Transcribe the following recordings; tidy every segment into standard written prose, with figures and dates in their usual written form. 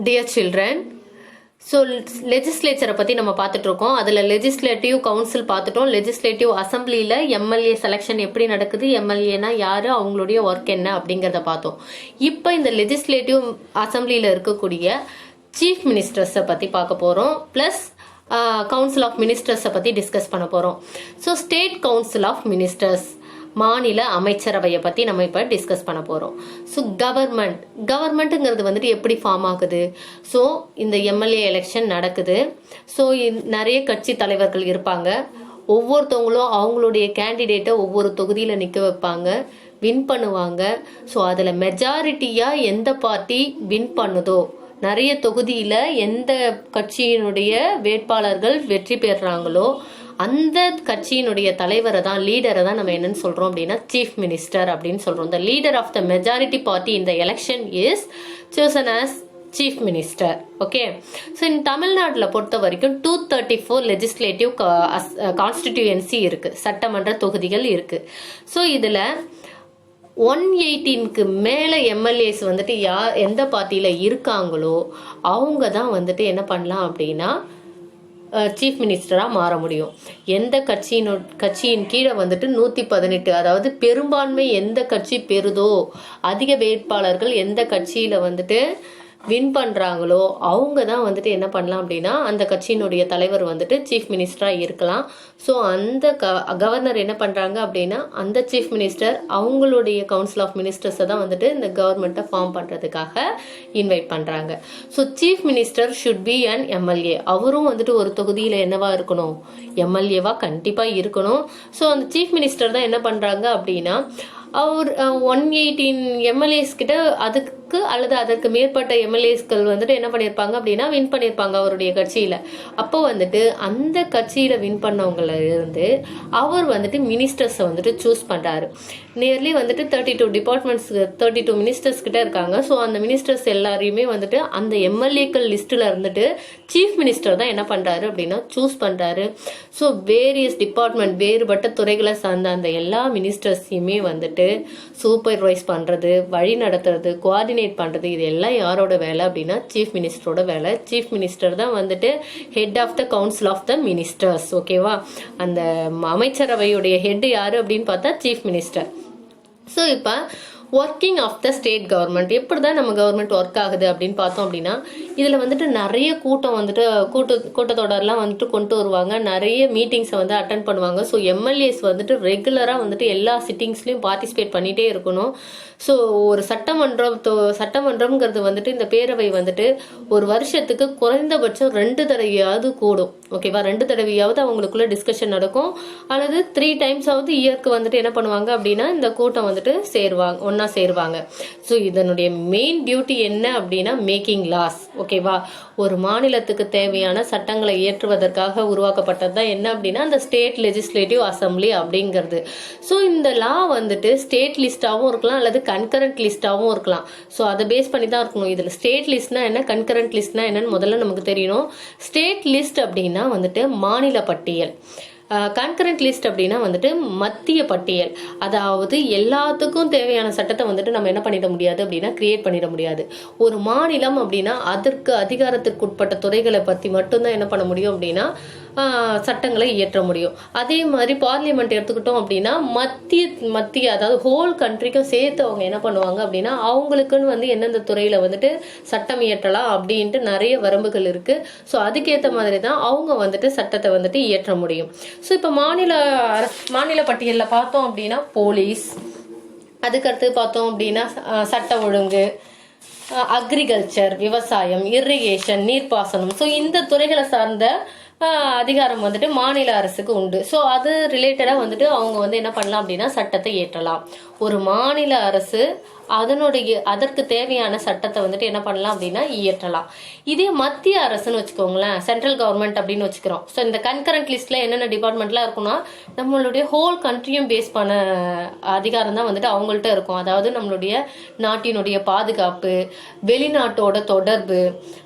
Dear children, so லெஜிஸ்லேச்சரை பற்றி நம்ம பார்த்துட்டு இருக்கோம். அதில் லெஜிஸ்லேட்டிவ் கவுன்சில் பார்த்துட்டோம். லெஜிஸ்லேட்டிவ் அசம்பிளியில் எம்எல்ஏ செலெக்ஷன் எப்படி நடக்குது, எம்எல்ஏனா யார், அவங்களுடைய ஒர்க் என்ன அப்படிங்கிறத பார்த்தோம். இப்போ இந்த லெஜிஸ்லேட்டிவ் அசம்பிளியில் இருக்கக்கூடிய சீஃப் மினிஸ்டர்ஸை பற்றி பார்க்க போகிறோம். ப்ளஸ் கவுன்சில் ஆஃப் மினிஸ்டர்ஸை பற்றி டிஸ்கஸ் பண்ண போகிறோம். So state council of ministers, மாநில அமைச்சரவையை பற்றி நம்ம இப்போ டிஸ்கஸ் பண்ண போகிறோம். ஸோ கவர்மெண்ட்டுங்கிறது வந்துட்டு எப்படி ஃபார்ம் ஆகுது. ஸோ இந்த எம்எல்ஏ எலெக்ஷன் நடக்குது. ஸோ நிறைய கட்சி தலைவர்கள் இருப்பாங்க. ஒவ்வொருத்தவங்களும் அவங்களுடைய கேண்டிடேட்டை ஒவ்வொரு தொகுதியில் நிற்க வைப்பாங்க, வின் பண்ணுவாங்க. ஸோ அதில் மெஜாரிட்டியாக எந்த பார்ட்டி வின் பண்ணுதோ, நிறைய தொகுதியில் எந்த கட்சியினுடைய வேட்பாளர்கள் வெற்றி பெறுறாங்களோ அந்த கட்சியினுடைய தலைவரை தான், லீடரை தான் நம்ம என்னன்னு சொல்றோம் அப்படின்னா சீஃப் மினிஸ்டர் அப்படின்னு சொல்றோம். The leader of the majority party in the election is chosen as chief minister. Okay, so இந்த தமிழ்நாட்டில் பொறுத்த வரைக்கும் 234 லெஜிஸ்லேட்டிவ் கான்ஸ்டிடியூயன்சி இருக்கு, சட்டமன்ற தொகுதிகள் இருக்கு. ஸோ இதில் 118க்கு மேலே எம்எல்ஏஸ் வந்துட்டு எந்த பார்ட்டியில் இருக்காங்களோ அவங்க தான் வந்துட்டு என்ன பண்ணலாம் அப்படின்னா சீஃப் மினிஸ்டராக மாற முடியும். எந்த கட்சியின் கீழே வந்துட்டு 118, அதாவது பெரும்பான்மை எந்த கட்சி பெறுதோ, அதிக வேட்பாளர்கள் எந்த கட்சியில் வந்துட்டு வின் பண்ணுறாங்களோ அவங்க தான் வந்துட்டு என்ன பண்ணலாம் அப்படின்னா அந்த கட்சியினுடைய தலைவர் வந்துட்டு சீஃப் மினிஸ்டராக இருக்கலாம். ஸோ அந்த கவர்னர் என்ன பண்ணுறாங்க அப்படின்னா அந்த சீஃப் மினிஸ்டர் அவங்களுடைய கவுன்சில் ஆஃப் மினிஸ்டர்ஸை தான் வந்துட்டு இந்த கவர்மெண்ட்டை ஃபார்ம் பண்ணுறதுக்காக இன்வைட் பண்ணுறாங்க. So chief minister should be an MLA. அவரும் வந்துட்டு ஒரு தொகுதியில் என்னவா இருக்கணும், எம்எல்ஏவா கண்டிப்பாக இருக்கணும். ஸோ அந்த சீஃப் மினிஸ்டர் தான் என்ன பண்ணுறாங்க அப்படின்னா அவர் 118 எம்எல்ஏஸ் கிட்ட அதுக்கு அல்லது அதற்கு மேற்பட்ட எம்எல்ஏஸ்கள் வந்துட்டு என்ன பண்ணியிருப்பாங்க அப்படின்னா வின் பண்ணியிருப்பாங்க அவருடைய கட்சியில். அப்போ வந்துட்டு அந்த கட்சியில் வின் பண்ணவங்கள இருந்து அவர் வந்துட்டு மினிஸ்டர்ஸை வந்துட்டு சூஸ் பண்ணுறாரு. நியர்லி வந்துட்டு 32 டிபார்ட்மெண்ட்ஸ், 32 மினிஸ்டர்ஸ் கிட்ட இருக்காங்க. ஸோ அந்த மினிஸ்டர்ஸ் எல்லாரையுமே வந்துட்டு அந்த எம்எல்ஏக்கள் லிஸ்ட்டில் இருந்துட்டு சீஃப் மினிஸ்டர் தான் என்ன பண்ணுறாரு அப்படின்னா சூஸ் பண்ணுறாரு. ஸோ வேரியஸ் டிபார்ட்மெண்ட், வேறுபட்ட துறைகளை சார்ந்த அந்த எல்லா மினிஸ்டர்ஸையுமே வந்துட்டு சூப்பர்வைஸ் பண்றது, வழி நடத்துறது, கோஆர்டினேட் பண்றது, இது எல்லாம் யாரோட வேலை அப்படின்னா சீஃப் மினிஸ்டரோட வேலை. சீஃப் மினிஸ்டர் தான் வந்துட்டு head of the council of the ministers. ஓகேவா, அந்த அமைச்சரவையுடைய ஹெட் யாரு அப்படின்னு பார்த்தா சீஃப் மினிஸ்டர். ஸோ இப்போ working of the state government, எப்படி தான் நம்ம கவர்மெண்ட் ஒர்க் ஆகுது அப்படின்னு பார்த்தோம் அப்படின்னா இதில் வந்துட்டு நிறைய கூட்டம் வந்துட்டு கூட்டத்தொடர்லாம் வந்துட்டு கொண்டு வருவாங்க, நிறைய மீட்டிங்ஸை வந்து அட்டன் பண்ணுவாங்க. ஸோ எம்எல்ஏஸ் வந்துட்டு ரெகுலராக வந்துட்டு எல்லா சிட்டிங்ஸ்லையும் பார்ட்டிசிபேட் பண்ணிகிட்டே இருக்கணும். ஸோ ஒரு சட்டமன்றம்ங்கிறது வந்துட்டு இந்த பேரவை வந்துட்டு ஒரு வருஷத்துக்கு குறைந்தபட்சம் 2 தடவையாவது கூடும். ஓகேவா, 2 தடவையாவது அவங்களுக்குள்ள டிஸ்கஷன் நடக்கும், அல்லது 3 டைம்ஸாவது இயர்க்கு வந்துட்டு என்ன பண்ணுவாங்க அப்படின்னா இந்த கூட்டம் வந்துட்டு ஒன்னா சேருவாங்க. ஸோ இதனுடைய மெயின் டியூட்டி என்ன அப்படின்னா மேக்கிங் லாஸ். ஓகேவா, ஒரு மாநிலத்துக்கு தேவையான சட்டங்களை இயற்றுவதற்காக உருவாக்கப்பட்டது தான் என்ன அப்படின்னா அந்த ஸ்டேட் லெஜிஸ்லேட்டிவ் அசம்பிளி அப்படிங்கிறது. ஸோ இந்த லா வந்துட்டு ஸ்டேட் லிஸ்டாகவும் இருக்கலாம் அல்லது கன்கரண்ட் லிஸ்டாகவும் இருக்கலாம். ஸோ அதை பேஸ் பண்ணி தான் இருக்கணும். இதில் ஸ்டேட் லிஸ்ட்னா என்ன, கன்கரண்ட் லிஸ்ட்னா என்னன்னு முதல்ல நமக்கு தெரியணும். ஸ்டேட் லிஸ்ட் அப்படின்னா வந்துட்டு மாநில பட்டியல், கன்கரண்ட் லிஸ்ட் அப்படின்னா வந்துட்டு மத்திய பட்டியல். அதாவது எல்லாத்துக்கும் தேவையான சட்டத்தை வந்துட்டு நம்ம என்ன பண்ணிட முடியாது அப்படின்னா கிரியேட் பண்ணிட முடியாது. ஒரு மாநிலம் அப்படின்னா அதற்கு அதிகாரத்திற்குட்பட்ட துறைகளை பற்றி மட்டும்தான் என்ன பண்ண முடியும் அப்படின்னா சட்டங்களை இயற்ற முடியும். அதே மாதிரி பார்லிமெண்ட் எடுத்துக்கிட்டோம் அப்படின்னா மத்திய அதாவது ஹோல் கண்ட்ரிக்கும் சேர்த்து அவங்க என்ன பண்ணுவாங்க அப்படின்னா அவங்களுக்குன்னு வந்து எந்தெந்த துறையில வந்துட்டு சட்டம் இயற்றலாம் அப்படின்ட்டு நிறைய வரம்புகள் இருக்கு. ஸோ அதுக்கேற்ற மாதிரி தான் அவங்க வந்துட்டு சட்டத்தை வந்துட்டு இயற்ற முடியும். ஸோ இப்போ மாநில பட்டியலில் பார்த்தோம் அப்படின்னா போலீஸ், அதுக்கடுத்து பார்த்தோம் அப்படின்னா சட்ட ஒழுங்கு, அக்ரிகல்ச்சர், விவசாயம், இரிகேஷன், நீர்ப்பாசனம். ஸோ இந்த துறைகளை சார்ந்த அதிகாரம் வந்துட்டு மாநில அரசுக்கு உண்டு. ஸோ அது ரிலேட்டடாக வந்துட்டு அவங்க வந்து என்ன பண்ணலாம் அப்படின்னா சட்டத்தை இயற்றலாம். ஒரு மாநில அரசு அதற்கு தேவையான சட்டத்தை வந்துட்டு என்ன பண்ணலாம் அப்படின்னா இயற்றலாம். இதே மத்திய அரசுன்னு வச்சுக்கோங்களேன், சென்ட்ரல் கவர்மெண்ட் அப்படின்னு வச்சுக்கிறோம். ஸோ இந்த கன்கரண்ட் லிஸ்ட்ல என்னென்ன டிபார்ட்மெண்ட்லாம் இருக்குன்னா நம்மளுடைய ஹோல் கண்ட்ரியும் பேஸ் பண்ண அதிகாரம் தான் வந்துட்டு அவங்கள்ட்ட இருக்கும். அதாவது நம்மளுடைய நாட்டினுடைய பாதுகாப்பு, வெளிநாட்டோட தொடர்பு,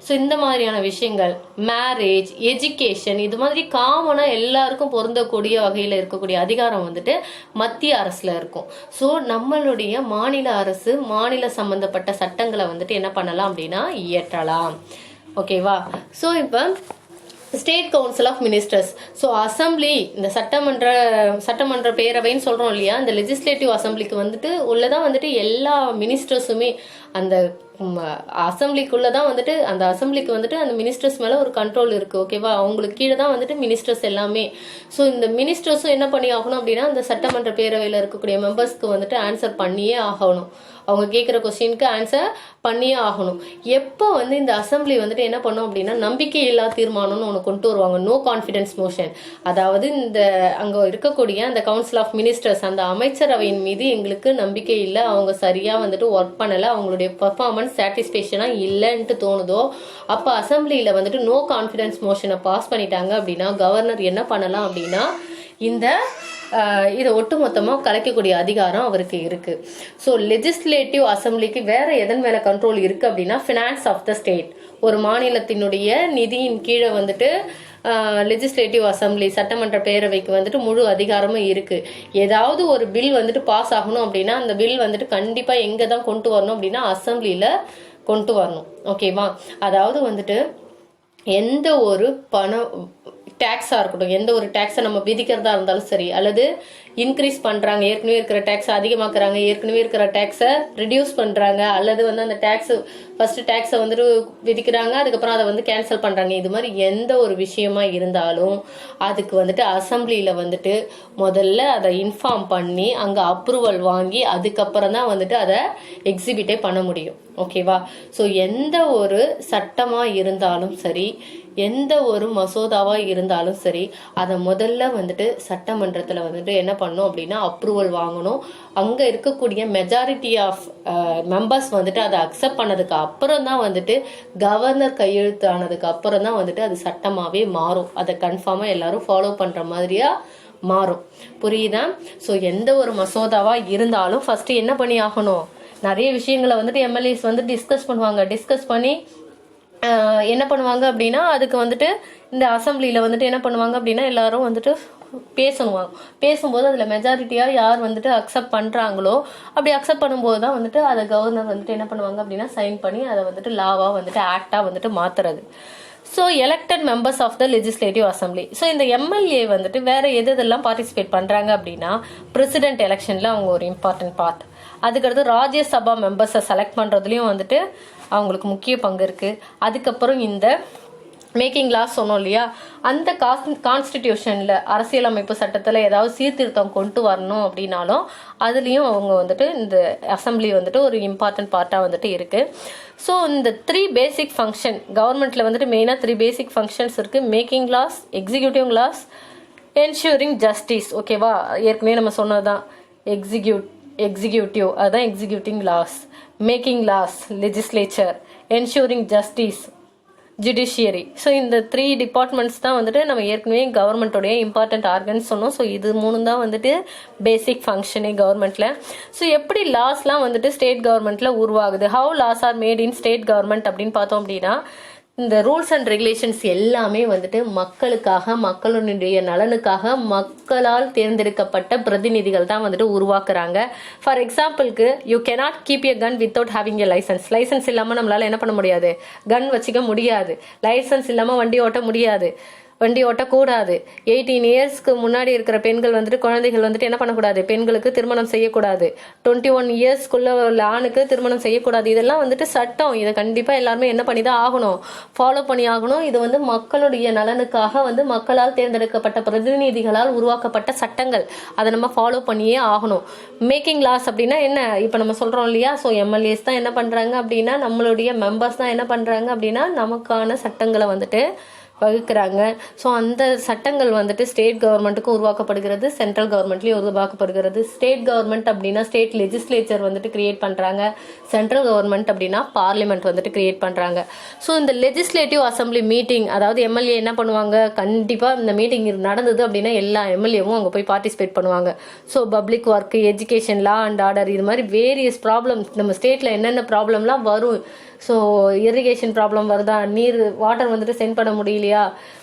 ஸோ இந்த மாதிரியான விஷயங்கள், மேரேஜ், எஜுகேஷன், இது மாதிரி காமனா எல்லாருக்கும் பொருந்தக்கூடிய வகையில் இருக்கக்கூடிய அதிகாரம் வந்துட்டு மத்திய அரசுல இருக்கும். ஸோ நம்மளுடைய மாநில அரசு அரசு மாநில சம்பந்தப்பட்ட சட்டங்களை வந்துட்டு என்ன பண்ணலாம் அப்படின்னா இயற்றலாம். ஓகேவா? ஸோ இப்போ state council of ministers, so assembly, இந்த சட்டமன்ற பேரவைன்னு சொல்கிறோம் இல்லையா, இந்த லெஜிஸ்லேட்டிவ் அசம்பிளிக்கு வந்துட்டு உள்ளதான் வந்துட்டு எல்லா மினிஸ்டர்ஸுமே அந்த அசம்பிளிக்குள்ளதான் வந்துட்டு அந்த அசம்பிளிக்கு வந்துட்டு அந்த மினிஸ்டர்ஸ் மேலே ஒரு கண்ட்ரோல் இருக்குது. ஓகேவா? அவங்களுக்கு கீழே தான் வந்துட்டு மினிஸ்டர்ஸ் எல்லாமே. ஸோ இந்த மினிஸ்டர்ஸும் என்ன பண்ணி ஆகணும் அப்படின்னா அந்த சட்டமன்ற பேரவையில் இருக்கக்கூடிய மெம்பர்ஸ்க்கு வந்துட்டு ஆன்சர் பண்ணியே ஆகணும். அவங்க கேட்குற கொஸ்டினுக்கு ஆன்சர் பண்ணியே ஆகணும். எப்போ வந்து இந்த அசம்பிளி வந்துட்டு என்ன பண்ணும் அப்படின்னா நம்பிக்கை இல்லா தீர்மானம்னு ஒன்று கொண்டு வருவாங்க, நோ கான்ஃபிடன்ஸ் மோஷன். அதாவது இந்த அங்கே இருக்கக்கூடிய அந்த கவுன்சில் ஆஃப் மினிஸ்டர்ஸ், அந்த அமைச்சரவையின் மீது எங்களுக்கு நம்பிக்கை இல்லை, அவங்க சரியாக வந்துட்டு ஒர்க் பண்ணலை, அவங்களுடைய பர்ஃபார்மன்ஸ் சாட்டிஸ்ஃபேக்ஷனாக இல்லைன்ட்டு தோணுதோ அப்போ அசம்பிளியில் வந்துட்டு நோ கான்ஃபிடன்ஸ் மோஷனை பாஸ் பண்ணிட்டாங்க அப்படின்னா கவர்னர் என்ன பண்ணலாம் அப்படின்னா இந்த இதை ஒட்டுமொத்தமாக கலைக்கக்கூடிய அதிகாரம் அவருக்கு இருக்கு. ஸோ லெஜிஸ்லேட்டிவ் அசம்பிளிக்கு வேற எதன் மேலே கண்ட்ரோல் இருக்கு அப்படின்னா ஃபினான்ஸ் ஆஃப் த ஸ்டேட். ஒரு மாநிலத்தினுடைய நிதியின் கீழே வந்துட்டு லெஜிஸ்லேட்டிவ் அசம்பிளி சட்டமன்ற பேரவைக்கு வந்துட்டு முழு அதிகாரமும் இருக்கு. ஏதாவது ஒரு பில் வந்துட்டு பாஸ் ஆகணும் அப்படின்னா அந்த பில் வந்துட்டு கண்டிப்பா எங்க தான் கொண்டு வரணும் அப்படின்னா அசம்பிளியில கொண்டு வரணும். ஓகேவா? அதாவது வந்துட்டு எந்த ஒரு டேக்ஸா இருக்கட்டும், எந்த ஒரு டேக்ஸை நம்ம விதிக்கிறதா இருந்தாலும் சரி, அல்லது இன்க்ரீஸ் பண்றாங்க, ஏற்கனவே இருக்கிற டேக்ஸை அதிகமாக்குறாங்க, ஏற்கனவே இருக்கிற டேக்ஸை ரிடியூஸ் பண்றாங்க, அல்லது வந்து அந்த ஃபர்ஸ்ட் டேக்ஸை வந்துட்டு விதிக்கிறாங்க, அதுக்கப்புறம் அதை வந்து கேன்சல் பண்றாங்க, இது மாதிரி எந்த ஒரு விஷயமா இருந்தாலும் அதுக்கு வந்துட்டு அசம்பிளியில வந்துட்டு முதல்ல அதை இன்ஃபார்ம் பண்ணி அங்க அப்ரூவல் வாங்கி அதுக்கப்புறம் தான் வந்துட்டு அதை எக்ஸிபிட்டே பண்ண முடியும். ஓகேவா? ஸோ எந்த ஒரு சட்டமா இருந்தாலும் சரி, எந்த ஒரு மசோதாவா இருந்தாலும் சரி, அதை முதல்ல வந்துட்டு சட்டமன்றத்தில் வந்துட்டு என்ன பண்ணணும் அப்படின்னா அப்ரூவல் வாங்கணும். அங்க இருக்கக்கூடிய மெஜாரிட்டி ஆஃப் மெம்பர்ஸ் வந்துட்டு அதை அக்செப்ட் பண்ணதுக்கு அப்புறம் தான் வந்துட்டு கவர்னர் கையெழுத்து ஆனதுக்கு அப்புறம் தான் வந்துட்டு அது சட்டமாவே மாறும். அதை கன்ஃபார்மா எல்லாரும் ஃபாலோ பண்ற மாதிரியா மாறும். புரியுதா? ஸோ எந்த ஒரு மசோதாவா இருந்தாலும் ஃபர்ஸ்ட் என்ன பண்ணி ஆகணும், நிறைய விஷயங்களை வந்துட்டு எம்எல்ஏஸ் வந்து டிஸ்கஸ் பண்ணுவாங்க. டிஸ்கஸ் பண்ணி என்ன பண்ணுவாங்க அப்படின்னா அதுக்கு வந்துட்டு இந்த அசம்பிளியில் வந்துட்டு என்ன பண்ணுவாங்க அப்படின்னா எல்லாரும் வந்துட்டு பேசும்போது அதில் மெஜாரிட்டியாக யார் வந்துட்டு அக்செப்ட் பண்ணுறாங்களோ அப்படி அக்செப்ட் பண்ணும்போது தான் வந்துட்டு அதை கவர்னர் வந்துட்டு என்ன பண்ணுவாங்க அப்படின்னா சைன் பண்ணி அதை வந்துட்டு லாவாக வந்துட்டு ஆக்டாக வந்துட்டு மாற்றுறது. So elected members of the legislative assembly. So இந்த எம்எல்ஏ வந்துட்டு வேற எதெல்லாம் பார்ட்டிசிபேட் பண்ணுறாங்க அப்படின்னா பிரசிடென்ட் எலெக்ஷனில் அவங்க ஒரு இம்பார்ட்டன்ட் பார்ட். அதுக்கடுத்து ராஜ்யசபா மெம்பர்ஸை செலக்ட் பண்ணுறதுலையும் வந்துட்டு அவங்களுக்கு முக்கிய பங்கு இருக்குது. அதுக்கப்புறம் இந்த மேக்கிங் லாஸ் சொன்னோம் இல்லையா, அந்த கான்ஸ்டிடியூஷனில் அரசியலமைப்பு சட்டத்தில் ஏதாவது சீர்திருத்தம் கொண்டு வரணும் அப்படின்னாலும் அதுலேயும் அவங்க வந்துட்டு இந்த அசம்பிளி வந்துட்டு ஒரு இம்பார்ட்டன்ட் பார்ட்டாக வந்துட்டு இருக்குது. ஸோ இந்த 3 பேசிக் ஃபங்க்ஷன் கவர்மெண்ட்டில் வந்துட்டு மெயினாக 3 பேசிக் ஃபங்க்ஷன்ஸ் இருக்குது: making laws, executive laws, ensuring justice. ஓகேவா? ஏற்கனவே நம்ம சொன்னதுதான் எக்ஸிக்யூட்டிவ், அதுதான் executing laws, making laws legislature, ensuring justice judiciary. So இந்த 3 டிபார்ட்மெண்ட்ஸ் தான் வந்துட்டு நம்ம ஏற்கனவே கவர்மெண்ட்டோடைய இம்பார்ட்டன்ட் ஆர்கன்ஸ் சொன்னோம். ஸோ இது 3 தான் வந்துட்டு பேசிக் ஃபங்க்ஷனே கவர்மெண்ட்ல. ஸோ எப்படி லாஸ்லாம் வந்துட்டு ஸ்டேட் கவர்மெண்ட்ல உருவாகுது, how laws are made in state government அப்படின்னு பார்த்தோம் அப்படின்னா இந்த ரூல்ஸ் அண்ட் ரெகுலேஷன்ஸ் எல்லாமே வந்துட்டு மக்களுக்காக, மக்களுடைய நலனுக்காக மக்களால் தேர்ந்தெடுக்கப்பட்ட பிரதிநிதிகள் தான் வந்துட்டு உருவாக்குறாங்க. ஃபார் எக்ஸாம்பிளுக்கு you cannot keep a gun without having a license. License இல்லாமல் நம்மளால என்ன பண்ண முடியாது, கன் வச்சுக்க முடியாது. லைசன்ஸ் இல்லாமல் வண்டி ஓட்ட முடியாது, வண்டி ஓட்டக்கூடாது. 18 இயர்ஸ்க்கு முன்னாடி இருக்கிற பெண்கள் வந்துட்டு குழந்தைகள் வந்துட்டு என்ன பண்ணக்கூடாது, பெண்களுக்கு திருமணம் செய்யக்கூடாது. 21 இயர்ஸ்க்குள்ள உள்ள ஆணுக்கு திருமணம் செய்யக்கூடாது. இதெல்லாம் வந்துட்டு சட்டம். இதை கண்டிப்பா எல்லாருமே என்ன பண்ணி தான் ஆகணும், ஃபாலோ பண்ணி ஆகணும். இது வந்து மக்களுடைய நலனுக்காக வந்து மக்களால் தேர்ந்தெடுக்கப்பட்ட பிரதிநிதிகளால் உருவாக்கப்பட்ட சட்டங்கள். அதை நம்ம ஃபாலோ பண்ணியே ஆகணும். மேக்கிங் லாஸ் அப்படின்னா என்ன, இப்போ நம்ம சொல்றோம் இல்லையா, ஸோ எம்எல்ஏஸ் தான் என்ன பண்றாங்க அப்படின்னா, நம்மளுடைய மெம்பர்ஸ் தான் என்ன பண்றாங்க அப்படின்னா நமக்கான சட்டங்களை வந்துட்டு வகுக்கிறாங்க. ஸோ அந்த சட்டங்கள் வந்துட்டு ஸ்டேட் கவர்மெண்ட்டுக்கு உருவாக்கப்படுகிறது, சென்ட்ரல் கவர்மெண்ட்லேயும் உருவாக்கப்படுகிறது. ஸ்டேட் கவர்மெண்ட் அப்படின்னா ஸ்டேட் லெஜிஸ்லேச்சர் வந்துட்டு கிரியேட் பண்ணுறாங்க, சென்ட்ரல் கவர்மெண்ட் அப்படின்னா பார்லிமெண்ட் வந்துட்டு கிரியேட் பண்ணுறாங்க. ஸோ இந்த லெஜிஸ்லேட்டிவ் அசம்பிளி மீட்டிங், அதாவது எம்எல்ஏ என்ன பண்ணுவாங்க, கண்டிப்பாக இந்த மீட்டிங் நடந்தது அப்படின்னா எல்லா எம்எல்ஏவும் அங்கே போய் பார்ட்டிசிபேட் பண்ணுவாங்க. So public work, education, law and order, இது மாதிரி வேரியஸ் ப்ராப்ளம்ஸ் நம்ம ஸ்டேட்டில் என்னென்ன ப்ராப்ளம்லாம் வரும், ஸோ இரிகேஷன் ப்ராப்ளம் வருதா, வாட்டர் வந்துட்டு சென்ட் பண்ண முடியலையா,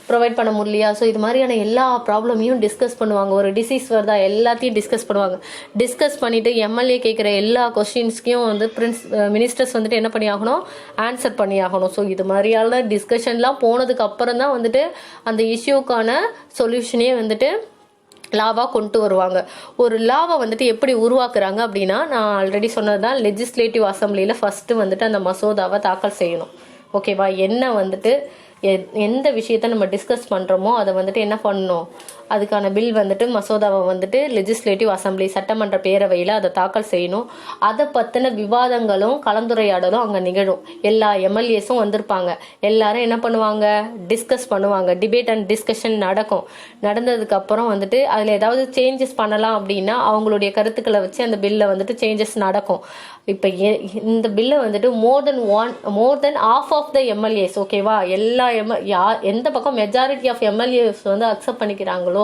ப்ரொவைட் பண்ண முடியலையா, ஸோ இது மாதிரியான எல்லா ப்ராப்ளமையும் டிஸ்கஸ் பண்ணுவாங்க. ஒரு டிசீஸ் வருதா எல்லாத்தையும் டிஸ்கஸ் பண்ணுவாங்க. டிஸ்கஸ் பண்ணிவிட்டு எம்எல்ஏ கேட்குற எல்லா கொஸ்டின்ஸ்க்கையும் வந்து மினிஸ்டர்ஸ் வந்துட்டு என்ன பண்ணி ஆகணும், ஆன்சர் பண்ணி ஆகணும். ஸோ இது மாதிரியான டிஸ்கஷன்லாம் போனதுக்கு அப்புறம் தான் வந்துட்டு அந்த இஷ்யூக்கான சொல்யூஷனே வந்துட்டு லாவாக கொண்டு வருவாங்க. ஒரு லாவை வந்துட்டு எப்படி உருவாக்குறாங்க அப்படின்னா, நான் ஆல்ரெடி சொன்னது தான், லெஜிஸ்லேட்டிவ் அசம்பிளியில் ஃபஸ்ட்டு வந்துட்டு அந்த மசோதாவை தாக்கல் செய்யணும். ஓகேவா? என்ன வந்துட்டு எந்த விஷயத்த நம்ம டிஸ்கஸ் பண்ணுறோமோ அதை வந்துட்டு என்ன பண்ணணும், அதுக்கான பில் வந்துட்டு மசோதாவை வந்துட்டு லெஜிஸ்லேட்டிவ் அசம்பிளி சட்டமன்ற பேரவையில் அதை தாக்கல் செய்யணும். அதை பற்றின விவாதங்களும் கலந்துரையாடலும் அங்கே நிகழும். எல்லா எம்எல்ஏஸும் வந்திருப்பாங்க. எல்லாரும் என்ன பண்ணுவாங்க, டிஸ்கஸ் பண்ணுவாங்க. டிபேட் அண்ட் டிஸ்கஷன் நடக்கும். நடந்ததுக்கப்புறம் வந்துட்டு அதில் ஏதாவது சேஞ்சஸ் பண்ணலாம் அப்படின்னா அவங்களுடைய கருத்துக்களை வச்சு அந்த பில்லை வந்துட்டு சேஞ்சஸ் நடக்கும். இப்போ இந்த பில்லை வந்துட்டு மோர் தென் ஆஃப் ஆஃப் த எம்எல்ஏஸ், ஓகேவா, எல்லா எந்த பக்கம் மெஜாரிட்டி ஆஃப் எம்எல்ஏஸ் வந்து அக்செப்ட் பண்ணிக்கிறாங்களோ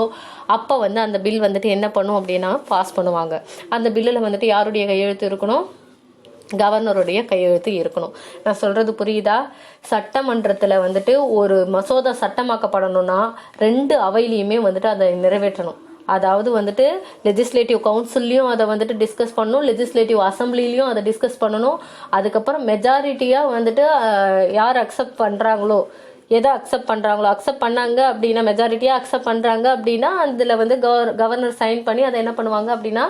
அப்போ வந்து அந்த பில் வந்துட்டு என்ன பண்ணும் அப்படின்னா பாஸ் பண்ணுவாங்க. அந்த பில்லில் வந்துட்டு யாருடைய கையெழுத்து இருக்கணும், கவர்னருடைய கையெழுத்து இருக்கணும். நான் சொல்கிறது புரியுதா? சட்டமன்றத்தில் வந்துட்டு ஒரு மசோதா சட்டமாக்கப்படணும்னா 2 அவையிலையுமே வந்துட்டு அதை நிறைவேற்றணும். அதாவது வந்துட்டு லெஜிஸ்லேட்டிவ் கவுன்சில்லையும் அதை வந்துட்டு டிஸ்கஸ் பண்ணணும், லெஜிஸ்லேட்டிவ் அசம்பிளிலையும் அதை டிஸ்கஸ் பண்ணணும். அதுக்கப்புறம் மெஜாரிட்டியாக வந்துட்டு யார் அக்செப்ட் பண்ணுறாங்களோ, எதை அக்செப்ட் பண்ணாங்க அப்படின்னா, மெஜாரிட்டியாக அக்செப்ட் பண்ணுறாங்க அப்படின்னா அதில் வந்து கவர்னர் சைன் பண்ணி அதை என்ன பண்ணுவாங்க அப்படின்னா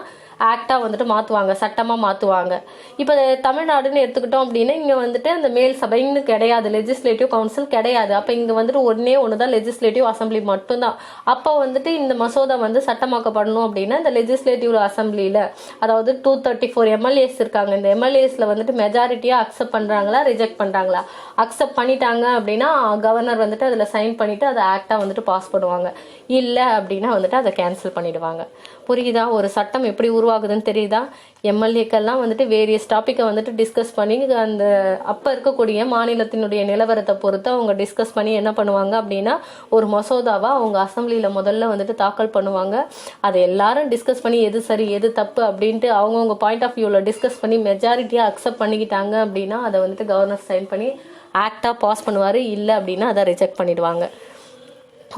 ஆக்டாக வந்துட்டு மாற்றுவாங்க, சட்டமாக மாற்றுவாங்க. இப்போ தமிழ்நாடுன்னு எடுத்துக்கிட்டோம் அப்படின்னா இங்கே வந்துட்டு அந்த மேல் சபைன்னு கிடையாது, லெஜிஸ்லேட்டிவ் கவுன்சில் கிடையாது. அப்போ இங்கே வந்துட்டு ஒன்று தான் லெஜிஸ்லேட்டிவ் அசம்பிளி மட்டும்தான். அப்போ வந்துட்டு இந்த மசோதா வந்து சட்டமாக்கப்படணும் அப்படின்னா இந்த லெஜிஸ்லேட்டிவ் அசம்பிளியில், அதாவது 234 எம்எல்ஏஸ் இருக்காங்க. இந்த எம்எல்ஏஸில் வந்துட்டு மெஜாரிட்டியாக அக்செப்ட் பண்ணுறாங்களா, ரிஜெக்ட் பண்ணுறாங்களா? அக்செப்ட் பண்ணிட்டாங்க அப்படின்னா கவர்னர் வந்துட்டு அதில் சைன் பண்ணிவிட்டு அதை ஆக்டாக வந்துட்டு பாஸ் பண்ணுவாங்க. இல்லை அப்படின்னா வந்துட்டு அதை கேன்சல் பண்ணிடுவாங்க. புரியுதா? ஒரு சட்டம் எப்படி உருவாகுதுன்னு தெரியுதா? எம்எல்ஏக்கெல்லாம் வந்துட்டு வேரியஸ் டாப்பிக்கை வந்துட்டு டிஸ்கஸ் பண்ணி அந்த அப்போ இருக்கக்கூடிய மாநிலத்தினுடைய நிலவரத்தை பொறுத்து அவங்க டிஸ்கஸ் பண்ணி என்ன பண்ணுவாங்க அப்படின்னா ஒரு மசோதாவை அவங்க அசம்பிளியில் முதல்ல வந்துட்டு தாக்கல் பண்ணுவாங்க. அதை எல்லாரும் டிஸ்கஸ் பண்ணி எது சரி எது தப்பு அப்படின்ட்டு அவங்கவுங்க பாயிண்ட் ஆஃப் வியூவில் டிஸ்கஸ் பண்ணி மெஜாரிட்டியாக அக்செப்ட் பண்ணிக்கிட்டாங்க அப்படின்னா அதை வந்துட்டு கவர்னர் சைன் பண்ணி ஆக்டாக பாஸ் பண்ணுவார். இல்லை அப்படின்னா அதை ரிஜெக்ட் பண்ணிடுவாங்க.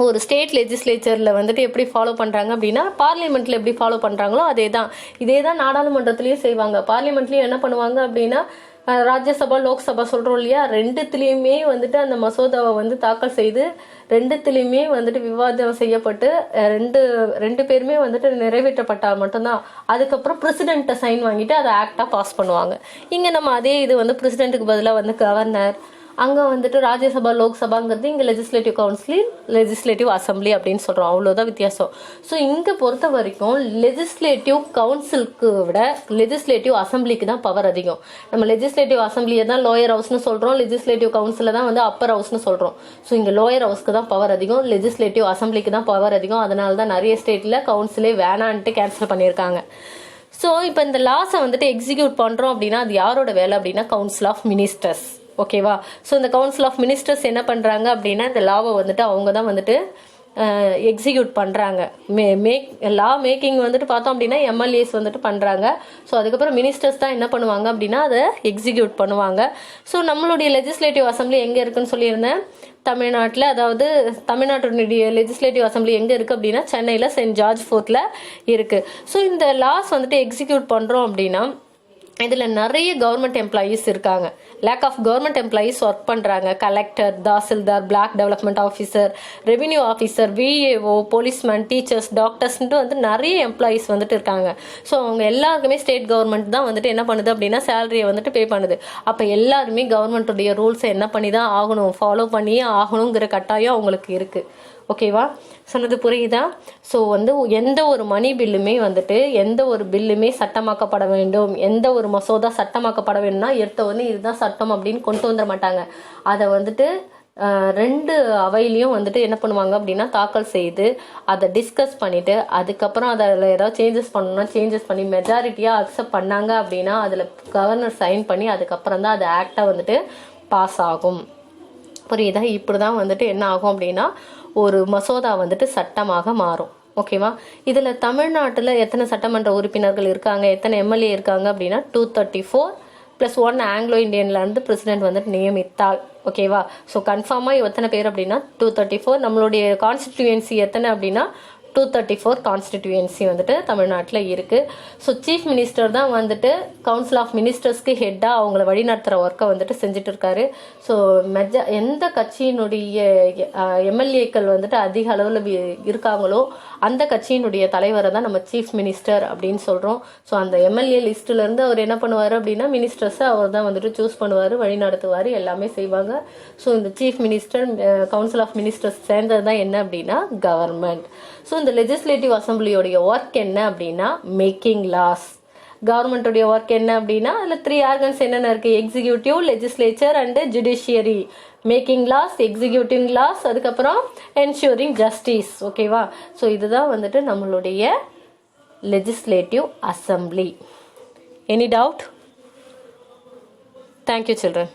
ஒரு ஸ்டேட் லெஜிஸ்லேச்சரில் வந்துட்டு எப்படி ஃபாலோ பண்ணுறாங்க அப்படின்னா பார்லிமெண்ட்டில் எப்படி ஃபாலோ பண்ணுறாங்களோ இதே தான் நாடாளுமன்றத்துலேயும் செய்வாங்க. பார்லிமெண்ட்லேயும் என்ன பண்ணுவாங்க அப்படின்னா ராஜ்யசபா லோக்சபா சொல்கிறோம் இல்லையா, 2த்துலேயுமே வந்துட்டு அந்த மசோதாவை வந்து தாக்கல் செய்து 2த்துலேயுமே வந்துட்டு விவாதம் செய்யப்பட்டு ரெண்டு பேருமே வந்துட்டு நிறைவேற்றப்பட்டால் மட்டும்தான் அதுக்கப்புறம் பிரசிடென்ட்டை சைன் வாங்கிட்டு அதை ஆக்டாக பாஸ் பண்ணுவாங்க. இங்கே நம்ம அதே இது வந்து பிரசிடென்ட்டுக்கு பதிலாக வந்து கவர்னர், அங்கே வந்துட்டு ராஜ்யசபா லோக்சபாங்கிறது இங்கே லெஜிஸ்லேட்டிவ் கவுன்சில் லெஜிஸ்லேட்டிவ் அசம்பிளி அப்படின்னு சொல்கிறோம். அவ்வளோதான் வித்தியாசம். ஸோ இங்கே பொறுத்த வரைக்கும் லெஜிஸ்லேட்டிவ் கவுன்சிலுக்கு விட லெஜிஸ்லேட்டிவ் அசம்பிளிக்கு தான் பவர் அதிகம். நம்ம லெஜிஸ்லேட்டிவ் அசம்பிளியை தான் லோயர் ஹவுஸ்னு சொல்கிறோம், லெஜிஸ்லேட்டிவ் கவுன்சிலை தான் வந்து அப்பர் ஹவுஸ்னு சொல்கிறோம். ஸோ இங்கே லோயர் ஹவுஸ்க்கு தான் பவர் அதிகம், லெஜிஸ்லேட்டிவ் அசம்பிளிக்கு தான் பவர் அதிகம். அதனால தான் நிறைய ஸ்டேட்டில் கவுன்சிலே வேணான்ட்டு கேன்சல் பண்ணியிருக்காங்க. ஸோ இப்போ இந்த லாஸை வந்துட்டு எக்ஸிக்யூட் பண்ணுறோம் அப்படின்னா அது யாரோட வேலை அப்படின்னா கவுன்சில் ஆஃப் மினிஸ்டர்ஸ். ஓகேவா? ஸோ இந்த கவுன்சில் ஆஃப் மினிஸ்டர்ஸ் என்ன பண்ணுறாங்க அப்படின்னா இந்த லாவை வந்துட்டு அவங்க தான் வந்துட்டு எக்ஸிக்யூட் பண்ணுறாங்க. லா மேக்கிங் வந்துட்டு பார்த்தோம் அப்படின்னா எம்எல்ஏஸ் வந்துட்டு பண்ணுறாங்க. ஸோ அதுக்கப்புறம் மினிஸ்டர்ஸ் தான் என்ன பண்ணுவாங்க அப்படின்னா அதை எக்ஸிக்யூட் பண்ணுவாங்க. ஸோ நம்மளுடைய லெஜிஸ்லேட்டிவ் அசம்பிளி எங்கே இருக்குன்னு சொல்லியிருந்தேன், தமிழ்நாட்டில். அதாவது தமிழ்நாட்டுடைய லெஜிஸ்லேட்டிவ் அசம்பிளி எங்கே இருக்குது அப்படின்னா சென்னையில் சென்ட் ஜார்ஜ் ஃபோர்ட்டில் இருக்குது. ஸோ இந்த லாஸ் வந்துட்டு எக்ஸிக்யூட் பண்ணுறோம் அப்படின்னா இதில் நிறைய கவர்மெண்ட் எம்ப்ளாயீஸ் இருக்காங்க. Lakh of government employees work பண்ணுறாங்க. Collector, tahsildar, block development officer, revenue officer, VAO, policeman, teachers, டாக்டர்ஸ்ன்ட்டு வந்து நிறைய எம்ப்ளாயீஸ் வந்துட்டு இருக்காங்க. ஸோ அவங்க எல்லாருக்குமே ஸ்டேட் கவர்மெண்ட் தான் வந்துட்டு என்ன பண்ணுது அப்படின்னா சேலரியை வந்துட்டு பே பண்ணுது. அப்போ எல்லாருமே கவர்மெண்ட்டுடைய ரூல்ஸை என்ன பண்ணி தான் ஆகணும், ஃபாலோ பண்ணியே ஆகணுங்கிற கட்டாயம் அவங்களுக்கு இருக்குது. ஓகேவா? சொன்னது புரியுதா? ஸோ வந்து எந்த ஒரு மணி பில்லுமே வந்துட்டு எந்த ஒரு பில்லுமே சட்டமாக்கப்பட வேண்டும், எந்த ஒரு மசோதா சட்டமாக்கப்பட வேணும்னா எடுத்தவொடனே இதுதான் சட்டம் அப்படின்னு கொண்டு வந்துட மாட்டாங்க. அதை வந்துட்டு 2 அவையிலையும் வந்துட்டு என்ன பண்ணுவாங்க அப்படின்னா தாக்கல் செய்து அதை டிஸ்கஸ் பண்ணிவிட்டு அதுக்கப்புறம் அதில் ஏதாவது சேஞ்சஸ் பண்ணணும்னா சேஞ்சஸ் பண்ணி மெஜாரிட்டியாக அக்செப்ட் பண்ணாங்க அப்படின்னா அதில் கவர்னர் சைன் பண்ணி அதுக்கப்புறம் தான் அது ஆக்டாக வந்துட்டு பாஸ் ஆகும். புரியுதா? இப்படி தான் வந்துட்டு என்ன ஆகும் அப்படின்னா ஒரு மசோதா வந்துட்டு சட்டமாக மாறும். ஓகேவா? இதில் தமிழ்நாட்டில் எத்தனை சட்டமன்ற உறுப்பினர்கள் இருக்காங்க, எத்தனை எம்எல்ஏ இருக்காங்க அப்படின்னா 234 ப்ளஸ் 1 ஆங்கிலோ இந்தியன்லேருந்து பிரசிடென்ட் வந்துட்டு நியமித்தால். ஓகேவா? ஸோ கன்ஃபார்மாக எத்தனை பேர் அப்படின்னா 234. நம்மளுடைய கான்ஸ்டிடியூயன்சி எத்தனை அப்படின்னா 234 கான்ஸ்டிடியூயன்சி வந்துட்டு தமிழ்நாட்டில் இருக்குது. ஸோ சீஃப் மினிஸ்டர் தான் வந்துட்டு கவுன்சில் ஆஃப் மினிஸ்டர்ஸ்க்கு ஹெட்டாக அவங்கள வழிநடத்துகிற ஒர்க்கை வந்துட்டு செஞ்சுட்டு இருக்காரு. ஸோ எந்த கட்சியினுடைய எம்எல்ஏக்கள் வந்துட்டு அதிக அளவில் இருக்காங்களோ அந்த கட்சியினுடைய தலைவரை தான் நம்ம சீஃப் மினிஸ்டர் அப்படின்னு சொல்கிறோம். ஸோ அந்த எம்எல்ஏ லிஸ்ட்டுலேருந்து அவர் என்ன பண்ணுவார் அப்படின்னா மினிஸ்டர்ஸை அவர் தான் வந்துட்டு சூஸ் பண்ணுவார், வழி நடத்துவார், எல்லாமே செய்வாங்க. ஸோ இந்த chief minister council of ministers சேர்ந்தது தான் என்ன அப்படின்னா கவர்மெண்ட். ஸோ இந்த லெஜிஸ்லேட்டிவ் அசம்பிளியோடைய ஒர்க் என்ன அப்படின்னா மேக்கிங் லாஸ். கவர்மெண்ட்டுடைய ஒர்க் என்ன அப்படின்னா அதில் 3 ஆர்கன்ஸ் என்னென்ன இருக்குது, executive, legislature and judiciary. Making laws, executing laws, அதுக்கப்புறம் என்ஷூரிங் ஜஸ்டிஸ். ஓகேவா? ஸோ இதுதான் வந்துட்டு நம்மளுடைய legislative assembly. Any doubt? Thank you children.